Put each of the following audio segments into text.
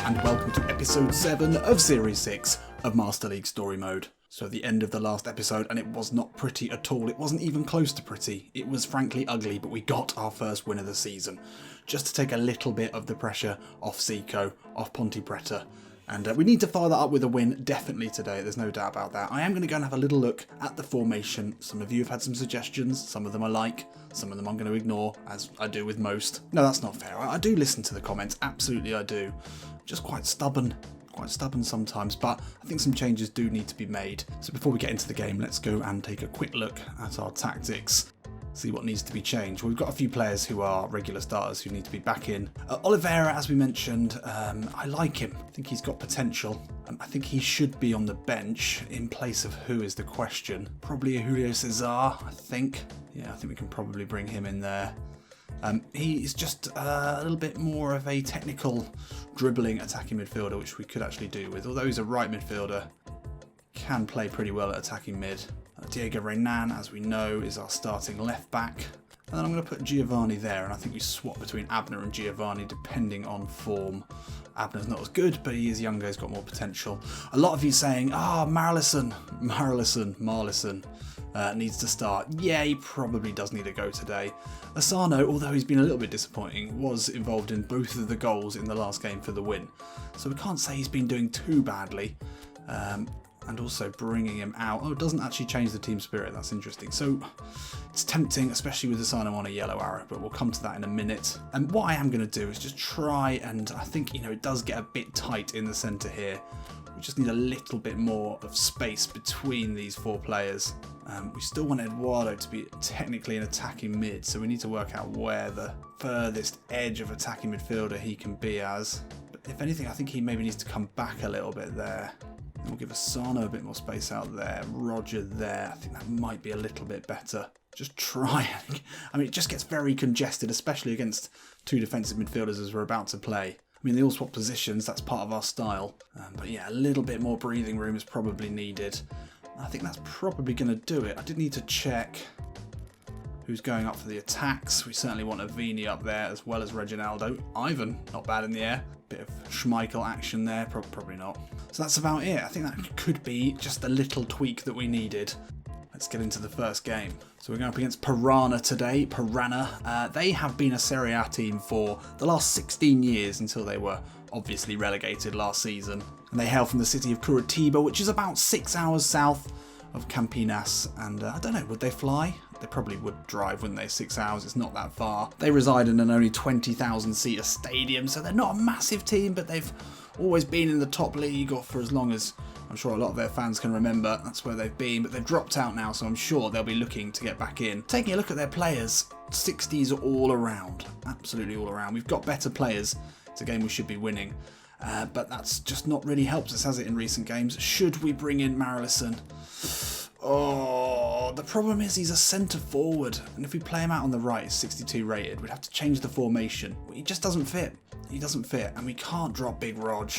and welcome to episode 7 of series 6 of Master League Story Mode. So the end of the last episode, and it was not pretty at all. It wasn't even close to pretty. It was frankly ugly, but we got our first win of the season. Just to take a little bit of the pressure off Zico, off Ponte Preta. And we need to follow that up with a win definitely today, there's no doubt about that. I am going to go and have a little look at the formation. Some of you have had some suggestions, some of them I like, some of them I'm going to ignore, as I do with most. No, that's not fair. I do listen to the comments, absolutely I do. Just quite stubborn sometimes, but I think some changes do need to be made. So before we get into the game, let's go and take a quick look at our tactics. See what needs to be changed. We've got a few players who are regular starters who need to be back in. Oliviera, as we mentioned, I like him. I think he's got potential. I think he should be on the bench. In place of who is the question? Probably a Julio Cesar, I think. Yeah, I think we can probably bring him in there. He is just a little bit more of a technical dribbling attacking midfielder, which we could actually do with. Although he's a right midfielder, can play pretty well at attacking mid. Diego Renan, as we know, is our starting left back. And then I'm going to put Giovanni there, and I think we swap between Abner and Giovanni depending on form. Abner's not as good, but he is younger, he's got more potential. A lot of you saying, Marlyson needs to start. Yeah, he probably does need to go today. Asano, although he's been a little bit disappointing, was involved in both of the goals in the last game for the win. So we can't say he's been doing too badly. And also bringing him out. Oh, it doesn't actually change the team spirit. That's interesting. So it's tempting, especially with Asano on a yellow arrow, but we'll come to that in a minute. And what I am going to do is just try, and I think, it does get a bit tight in the centre here. We just need a little bit more of space between these four players. We still want Eduardo to be technically an attacking mid, so we need to work out where the furthest edge of attacking midfielder he can be as. But if anything, I think he maybe needs to come back a little bit there. We'll give Asano a bit more space out there, Roger there. I think that might be a little bit better. Just try. I mean, it just gets very congested, especially against two defensive midfielders as we're about to play. I mean, they all swap positions, that's part of our style. But yeah, a little bit more breathing room is probably needed. I think that's probably going to do it. I did need to check who's going up for the attacks. We certainly want Avini up there as well as Reginaldo. Ivan, not bad in the air. Bit of Schmeichel action there, probably not. So that's about it. I think that could be just a little tweak that we needed. Let's get into the first game. So we're going up against Piranha today. Piranha, they have been a Serie A team for the last 16 years until they were obviously relegated last season. And they hail from the city of Curitiba, which is about 6 hours south of Campinas. And I don't know, would they fly? They probably would drive, wouldn't they? 6 hours, it's not that far. They reside in an only 20,000 seater stadium, so they're not a massive team, but they've always been in the top league, or for as long as I'm sure a lot of their fans can remember, that's where they've been, but they've dropped out now, so I'm sure they'll be looking to get back in. Taking a look at their players, 60s all around, absolutely all around. We've got better players. It's a game we should be winning, but that's just not really helped us, has it, in recent games? Should we bring in Marlyson? Oh, the problem is he's a centre forward, and if we play him out on the right, he's 62 rated, we'd have to change the formation. He just doesn't fit. He doesn't fit, and we can't drop Big Rog.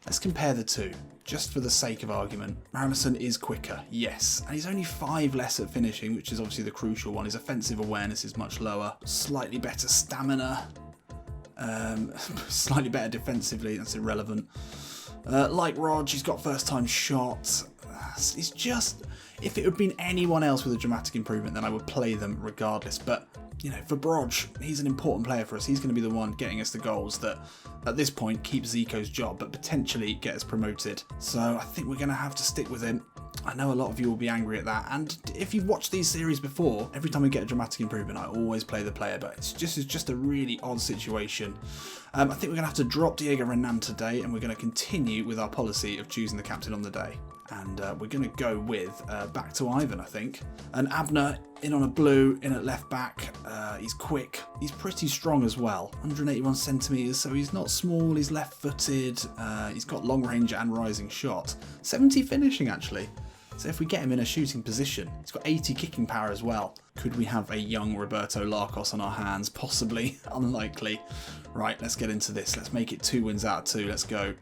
Let's compare the two, just for the sake of argument. Marlyson is quicker, yes, and he's only 5 less at finishing, which is obviously the crucial one. His offensive awareness is much lower, slightly better stamina, slightly better defensively, that's irrelevant. Like Rog, he's got first time shots. It's just, if it had been anyone else with a dramatic improvement, then I would play them regardless. But, for Brog, he's an important player for us. He's going to be the one getting us the goals that, at this point, keep Zico's job, but potentially get us promoted. So I think we're going to have to stick with him. I know a lot of you will be angry at that, and if you've watched these series before, every time we get a dramatic improvement, I always play the player, but it's just a really odd situation. I think we're going to have to drop Diego Renan today, and we're going to continue with our policy of choosing the captain on the day. And we're going to go with back to Ivan, I think. And Abner in on a blue, in at left back. He's quick. He's pretty strong as well. 181 centimetres, so he's not small. He's left-footed. He's got long range and rising shot. 70 finishing, actually. So if we get him in a shooting position, he's got 80 kicking power as well. Could we have a young Roberto Larcos on our hands? Possibly. Unlikely. Right, let's get into this. Let's make it 2 wins out of 2. Let's go.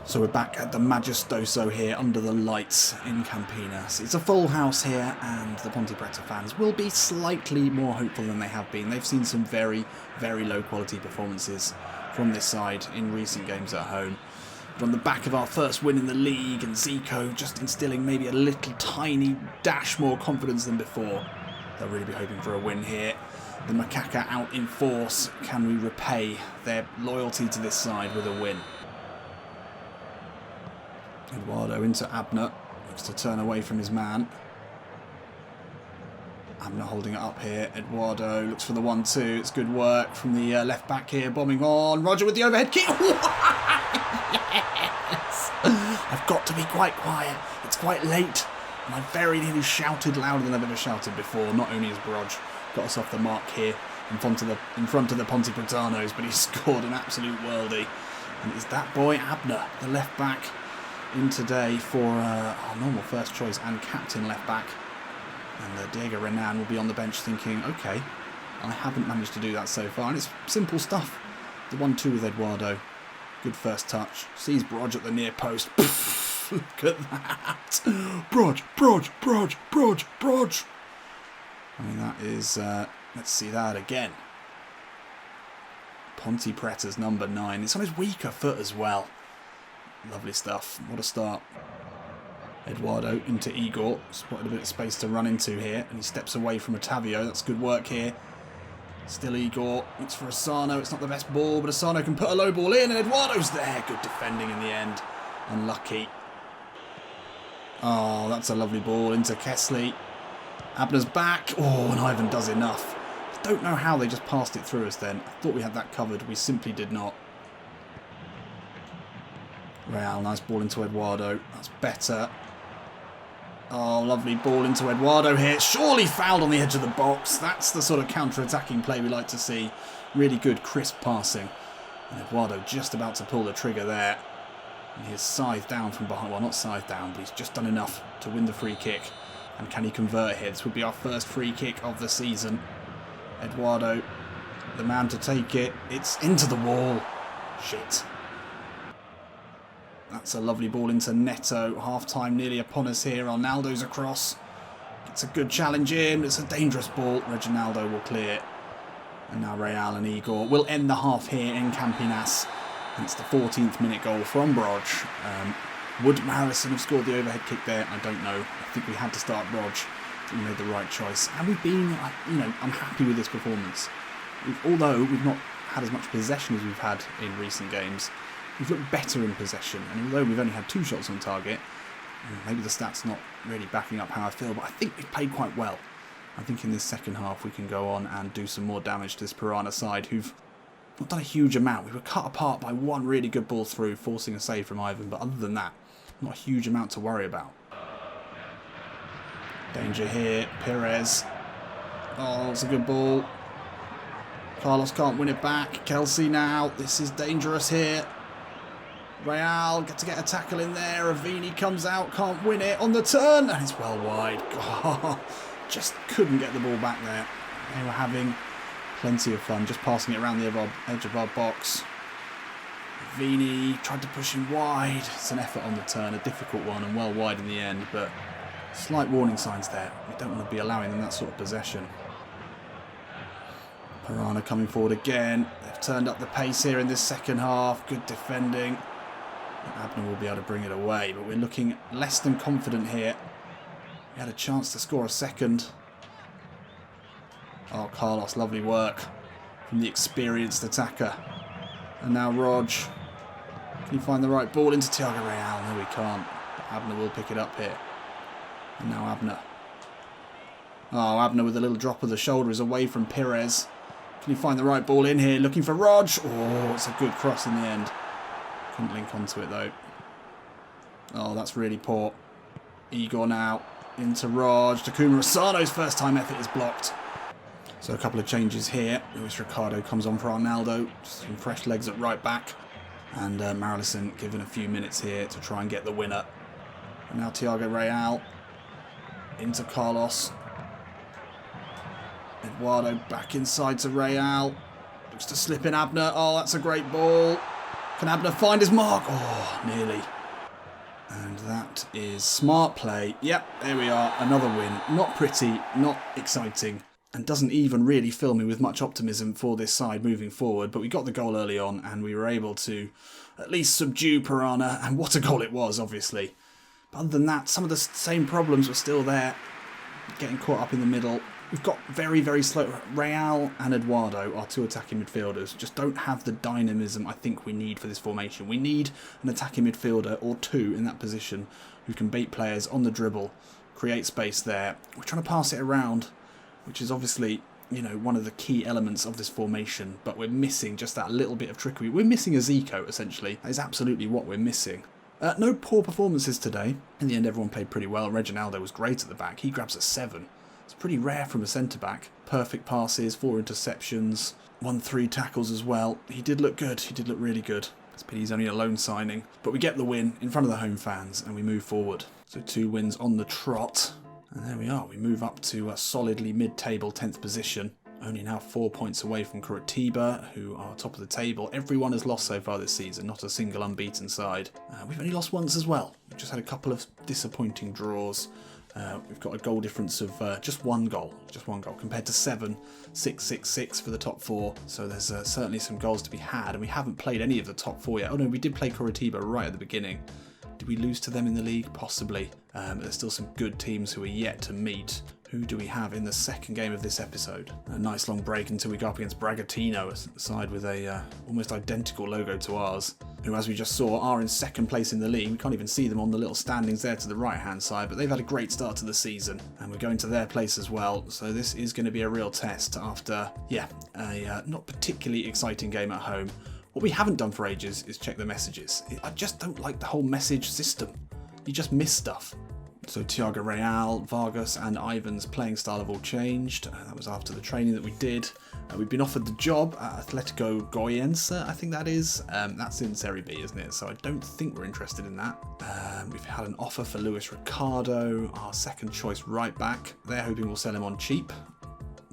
So we're back at the Majestoso here under the lights in Campinas. It's a full house here, and the Ponte Preta fans will be slightly more hopeful than they have been. They've seen some very, very low quality performances from this side in recent games at home. We're on the back of our first win in the league, and Zico just instilling maybe a little tiny dash more confidence than before. They'll really be hoping for a win here. The Macaca out in force. Can we repay their loyalty to this side with a win? Eduardo into Abner. Looks to turn away from his man. Abner holding it up here. Eduardo looks for the 1-2. It's good work from the left back here. Bombing on. Roger with the overhead kick. Yes! I've got to be quite quiet. It's quite late. And I very nearly shouted louder than I've ever shouted before. Not only has Broj got us off the mark here in front of the Ponte Pretanos, but he scored an absolute worldie. And it's that boy Abner, the left back, in today for our normal first choice and captain left back. And Diego Renan will be on the bench thinking, okay, I haven't managed to do that so far. And it's simple stuff. The 1-2 with Eduardo. Good first touch. Sees Broj at the near post. Look at that. Broj. I mean, that is... let's see that again. Ponte Preta's number 9. It's on his weaker foot as well. Lovely stuff. What a start. Eduardo into Igor. Spotted a bit of space to run into here. And he steps away from Otavio. That's good work here. Still Igor. It's for Asano. It's not the best ball, but Asano can put a low ball in. And Eduardo's there. Good defending in the end. Unlucky. Oh, that's a lovely ball into Kesley. Abner's back. Oh, and Ivan does enough. I don't know how they just passed it through us then. I thought we had that covered. We simply did not. Real, nice ball into Eduardo. That's better. Oh, lovely ball into Eduardo here. Surely fouled on the edge of the box. That's the sort of counter-attacking play we like to see. Really good, crisp passing. And Eduardo just about to pull the trigger there. And he's scythed down from behind. Well, not scythed down, but he's just done enough to win the free kick. And can he convert here? This would be our first free kick of the season. Eduardo, the man to take it. It's into the wall. Shit. That's a lovely ball into Neto. Half-time nearly upon us here. Arnaldo's across. It's a good challenge in. It's a dangerous ball. Reginaldo will clear it. And now Real and Igor will end the half here in Campinas. And it's the 14th minute goal from Broj. Would Marlyson have scored the overhead kick there? I don't know. I think we had to start Broj. We made the right choice. And we've been, I'm happy with this performance. Although we've not had as much possession as we've had in recent games, we've looked better in possession. And although we've only had 2 shots on target, maybe the stats not really backing up how I feel, but I think we've played quite well. I think in this second half we can go on and do some more damage to this Piranha side, who've not done a huge amount. We were cut apart by one really good ball through, forcing a save from Ivan, but other than that, not a huge amount to worry about. Danger here, Perez. Oh, it's a good ball. Carlos can't win it back. Kelsey now. This is dangerous here. Real get a tackle in there. Avini comes out, can't win it on the turn, and it's well wide. God, just couldn't get the ball back there. They were having plenty of fun just passing it around the edge of our box. Avini tried to push him wide. It's an effort on the turn, a difficult one, and well wide in the end, but slight warning signs there. We don't want to be allowing them that sort of possession. Piranha coming forward again. They've turned up the pace here in this second half. Good defending. Abner will be able to bring it away, but we're looking less than confident here. We had a chance to score a second. Oh, Carlos, lovely work from the experienced attacker. And now Rog. Can he find the right ball into Thiago Real? No, we can't. Abner will pick it up here. And now Abner. Oh, Abner with a little drop of the shoulder is away from Perez. Can he find the right ball in here? Looking for Rog. Oh, it's a good cross in the end. Couldn't link onto it though. Oh, that's really poor. Igor now into Rog. Takuma Asano's first time effort is blocked. So a couple of changes here. Luis Ricardo comes on for Arnaldo. Some fresh legs at right back. And Marlyson given a few minutes here to try and get the winner. And now Thiago Real into Carlos. Eduardo back inside to Real. Looks to slip in Abner. Oh, that's a great ball. Can Abner find his mark? Oh, nearly. And that is smart play. Yep, there we are. Another win. Not pretty, not exciting. and doesn't even really fill me with much optimism for this side moving forward. But we got the goal early on, and we were able to at least subdue Piranha, and what a goal it was, obviously. But other than that, some of the same problems were still there, getting caught up in the middle. We've got very, very slow. Real and Eduardo, our two attacking midfielders, just don't have the dynamism I think we need for this formation. We need an attacking midfielder or two in that position who can bait players on the dribble, create space there. We're trying to pass it around, which is obviously, you know, one of the key elements of this formation, but we're missing just that little bit of trickery. We're missing a Zico, essentially. That is absolutely what we're missing. No poor performances today. In the end, everyone played pretty well. Reginaldo was great at the back. He grabs a 7. It's pretty rare from a centre-back. Perfect passes, 4 interceptions, 1-3 tackles as well. He did look good. He did look really good. It's a pity he's only a loan signing. But we get the win in front of the home fans and we move forward. So 2 wins on the trot. And there we are. We move up to a solidly mid-table 10th position. Only now 4 points away from Curitiba, who are top of the table. Everyone has lost so far this season, not a single unbeaten side. We've only lost once as well. We've just had a couple of disappointing draws. We've got a goal difference of just one goal, compared to 7, 6, 6, 6 for the top 4. So there's certainly some goals to be had, and we haven't played any of the top 4 yet. Oh no, we did play Curitiba right at the beginning. Did we lose to them in the league? Possibly. There's still some good teams who are yet to meet. Who do we have in the second game of this episode? A nice long break until we go up against Bragantino, a side with a almost identical logo to ours, who, as we just saw, are in second place in the league. We can't even see them on the little standings there to the right-hand side, but they've had a great start to the season, and we're going to their place as well. So this is going to be a real test after, a not particularly exciting game at home. What we haven't done for ages is check the messages. I just don't like the whole message system. You just miss stuff. So Thiago Real, Vargas and Ivan's playing style have all changed. That was after the training that we did. We've been offered the job at Atletico Goianiense, I think that is. That's in Serie B, isn't it? So I don't think we're interested in that. We've had an offer for Luis Ricardo, our second choice right back. They're hoping we'll sell him on cheap.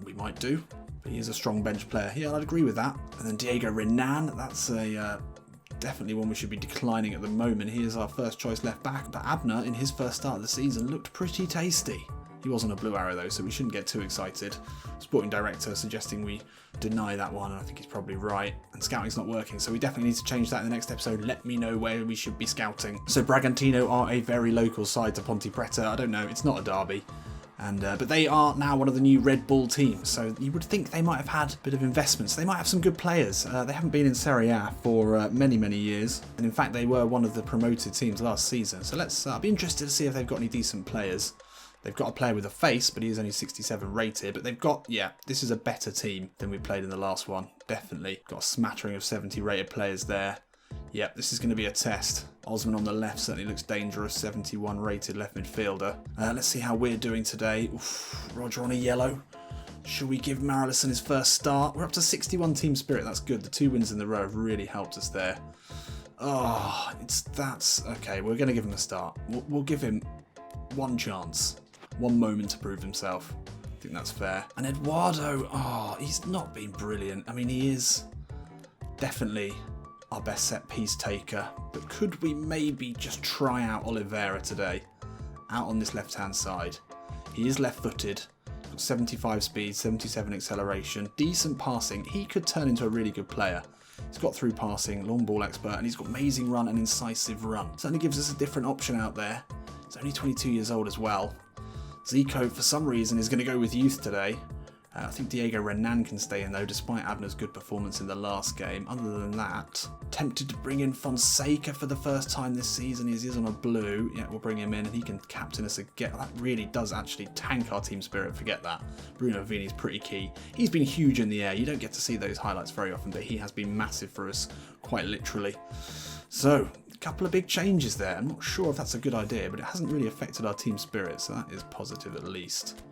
We might do. But he is a strong bench player. Yeah, I'd agree with that. And then Diego Renan, that's a... definitely one we should be declining at the moment. He is our first choice left back, but Abner, in his first start of the season, looked pretty tasty. He wasn't a blue arrow though, so we shouldn't get too excited. Sporting director suggesting we deny that one, and I think he's probably right. And scouting's not working, so we definitely need to change that in the next episode. Let me know where we should be scouting. So Bragantino are a very local side to Ponte Preta. I don't know, it's not a derby. And but they are now one of the new Red Bull teams, so you would think they might have had a bit of investments. They might have some good players. They haven't been in Serie A for many, many years, and in fact they were one of the promoted teams last season. So let's be interested to see if they've got any decent players. They've got a player with a face, but he is only 67 rated. But they've got, this is a better team than we played in the last one, definitely. Got a smattering of 70 rated players there. Yep, this is going to be a test. Osman on the left certainly looks dangerous, 71 rated left midfielder. Let's see how we're doing today. Oof, Roger on a yellow. Should we give Marlyson his first start? We're up to 61 team spirit, that's good. The 2 wins in the row have really helped us there. Oh, that's... Okay, we're going to give him a start. We'll give him one chance. One moment to prove himself. I think that's fair. And Eduardo, he's not been brilliant. I mean, he is definitely our best set piece taker, but could we maybe just try out Oliviera today out on this left hand side? He is left footed, got 75 speed, 77 acceleration, decent passing. He could turn into a really good player. He's got through passing, long ball expert, and he's got amazing run and incisive run. Certainly gives us a different option out there. He's only 22 years old as well. Zico, for some reason, is going to go with youth today. I think Diego Renan can stay in though, despite Abner's good performance in the last game. Other than that, tempted to bring in Fonseca for the first time this season. He is on a blue. Yeah, we'll bring him in and he can captain us again. That really does actually tank our team spirit, forget that. Bruno Vini's pretty key. He's been huge in the air. You don't get to see those highlights very often, but he has been massive for us, quite literally. So, a couple of big changes there. I'm not sure if that's a good idea, but it hasn't really affected our team spirit, so that is positive at least.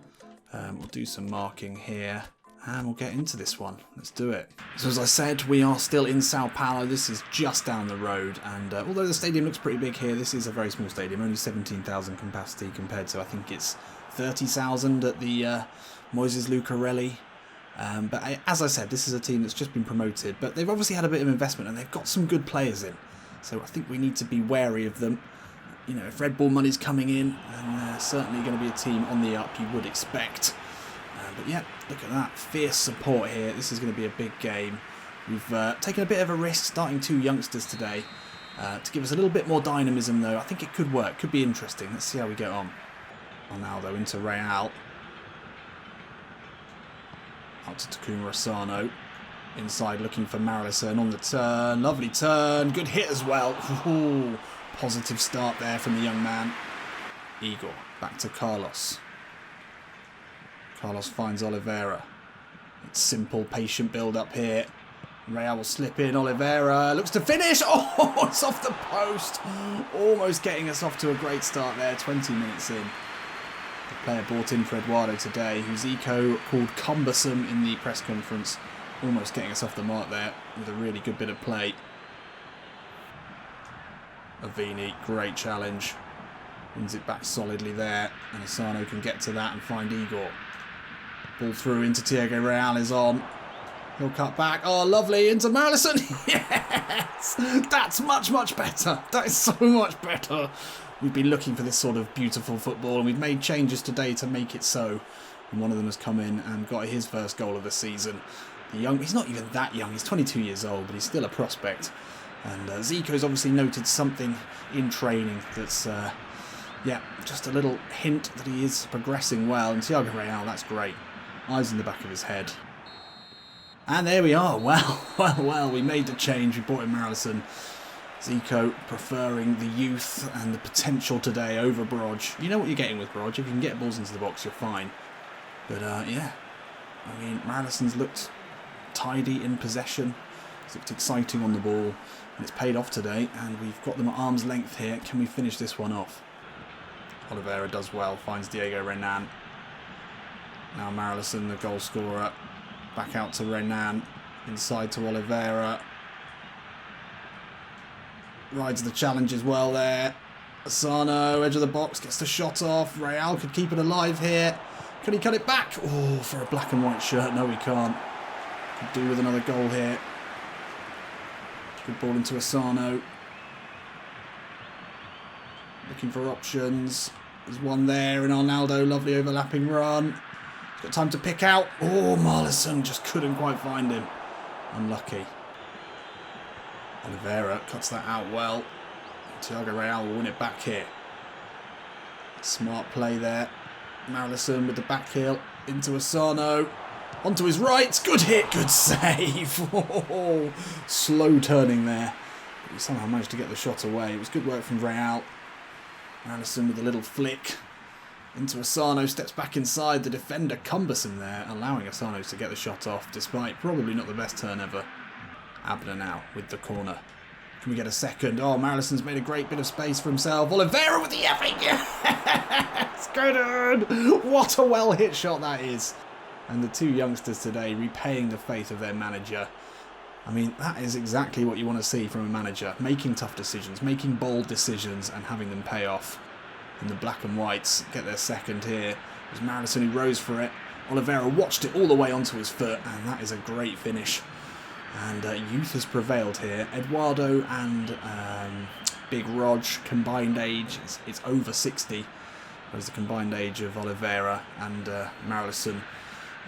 We'll do some marking here and we'll get into this one. Let's do it. So as I said, we are still in Sao Paulo. This is just down the road, and although the stadium looks pretty big here, this is a very small stadium, only 17,000 capacity compared to I think it's 30,000 at the Moises Lucarelli. But as I said, this is a team that's just been promoted, but they've obviously had a bit of investment and they've got some good players in. So I think we need to be wary of them. You know, if Red Bull money's coming in, then they're certainly going to be a team on the up, you would expect. But yeah, look at that. Fierce support here. This is going to be a big game. We've taken a bit of a risk starting 2 youngsters today. To give us a little bit more dynamism though. I think it could work. Could be interesting. Let's see how we get on. Ronaldo into Real. Out to Takuma Asano. Inside looking for Marlyson on the turn. Lovely turn. Good hit as well. Ooh, positive start there from the young man. Igor. Back to Carlos. Carlos finds Oliveira. It's simple, patient build up here. Real will slip in. Oliveira looks to finish. Oh, it's off the post. Almost getting us off to a great start there. 20 minutes in. The player brought in for Eduardo today, who Zico called cumbersome in the press conference. Almost getting us off the mark there with a really good bit of play. Avini, great challenge. Wins it back solidly there. And Asano can get to that and find Igor. Ball through into Thiago Real is on. He'll cut back. Oh, lovely. Into Marlyson. Yes! That's much, much better. That is so much better. We've been looking for this sort of beautiful football, and we've made changes today to make it so. And one of them has come in and got his first goal of the season. He's not even that young. He's 22 years old, but he's still a prospect. And Zico's obviously noted something in training that's, yeah, just a little hint that he is progressing well. And Thiago Real, that's great. Eyes in the back of his head. And there we are. Well, we made the change. We brought in Marlyson. Zico preferring the youth and the potential today over Broj. You know what you're getting with Broj. If you can get balls into the box, you're fine. But, yeah. I mean, Marlyson's looked tidy in possession. It's looked exciting on the ball. And it's paid off today. And we've got them at arm's length here. Can we finish this one off? Oliveira does well. Finds Diego Renan. Now Marlyson, the goal scorer. Back out to Renan. Inside to Oliveira. Rides the challenge as well there. Asano, edge of the box, gets the shot off. Real could keep it alive here. Can he cut it back? Oh, for a black and white shirt. No, he can't. Could do with another goal here. Good ball into Asano. Looking for options. There's one there in Arnaldo. Lovely overlapping run. He's got time to pick out. Oh, Marlyson just couldn't quite find him. Unlucky. Oliveira cuts that out well. Thiago Real will win it back here. Smart play there. Marlyson with the back heel into Asano. Onto his right. Good hit. Good save. Oh, slow turning there. But he somehow managed to get the shot away. It was good work from Real. Marlyson with a little flick. Into Asano, steps back inside. The defender cumbersome there, allowing Asano to get the shot off, despite probably not the best turn ever. Abner now with the corner. Can we get a second? Oh, Marlyson's made a great bit of space for himself. Oliveira with the effing. Yes! Good! What a well-hit shot that is. And the 2 youngsters today repaying the faith of their manager. I mean, that is exactly what you want to see from a manager. Making tough decisions, making bold decisions, and having them pay off. And the black and whites get their second here. It was Marlyson who rose for it. Oliveira watched it all the way onto his foot, and that is a great finish. And youth has prevailed here. Eduardo and Big Rog, combined age, it's over 60. Whereas the combined age of Oliveira and Marlyson,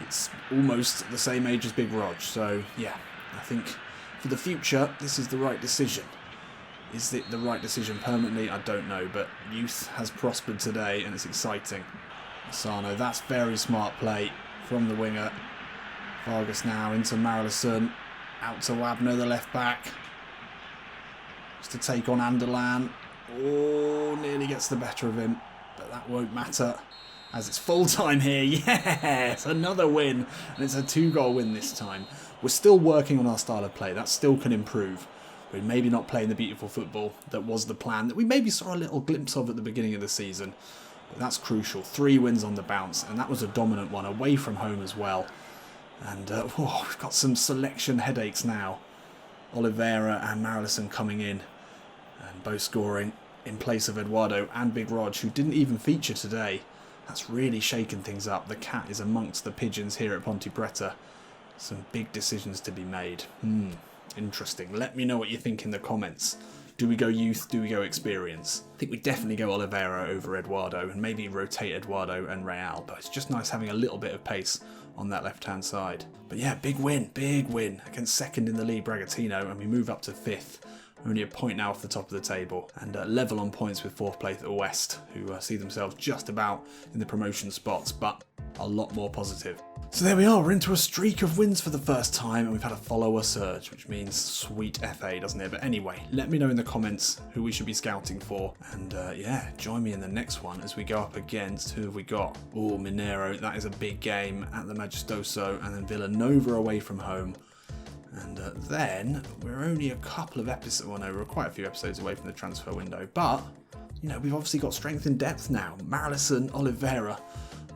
it's almost the same age as Big Rog. So, yeah, I think for the future, this is the right decision. Is it the right decision permanently? I don't know, but youth has prospered today and it's exciting. Asano, that's very smart play from the winger. Vargas now into Marlyson. Out to Abner, the left back. Just to take on Anderlan. Oh, nearly gets the better of him, but that won't matter as it's full time here. Yes, another win, and it's a 2-goal win this time. We're still working on our style of play. That still can improve. We're maybe not playing the beautiful football that was the plan, that we maybe saw a little glimpse of at the beginning of the season. But that's crucial. 3 wins on the bounce, and that was a dominant one, away from home as well. And we've got some selection headaches now. Oliveira and Marlyson coming in, and both scoring in place of Eduardo and Big Rog, who didn't even feature today. That's really shaken things up. The cat is amongst the pigeons here at Ponte Preta. Some big decisions to be made. Interesting. Let me know what you think in the comments. Do we go youth? Do we go experience? I think we definitely go Oliveira over Eduardo and maybe rotate Eduardo and Real, but it's just nice having a little bit of pace on that left-hand side. But yeah, big win against second in the league Bragantino, and we move up to 5th. Only a point now off the top of the table, and level on points with 4th place at West, who see themselves just about in the promotion spots, but a lot more positive. So there we are, we're into a streak of wins for the first time, and we've had a follower surge, which means sweet FA, doesn't it? But anyway, let me know in the comments who we should be scouting for, and yeah, join me in the next one as we go up against, who have we got? Oh, Mineiro, that is a big game at the Majestoso, and then Villanova away from home. And then we're only a couple of episodes, well no, we're quite a few episodes away from the transfer window, but, you know, we've obviously got strength in depth now. Marlyson, Oliveira,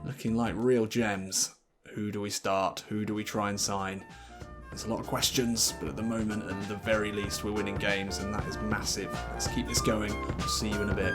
looking like real gems. Who do we start? Who do we try and sign? There's a lot of questions, but at the moment, at the very least, we're winning games, and that is massive. Let's keep this going. I'll see you in a bit.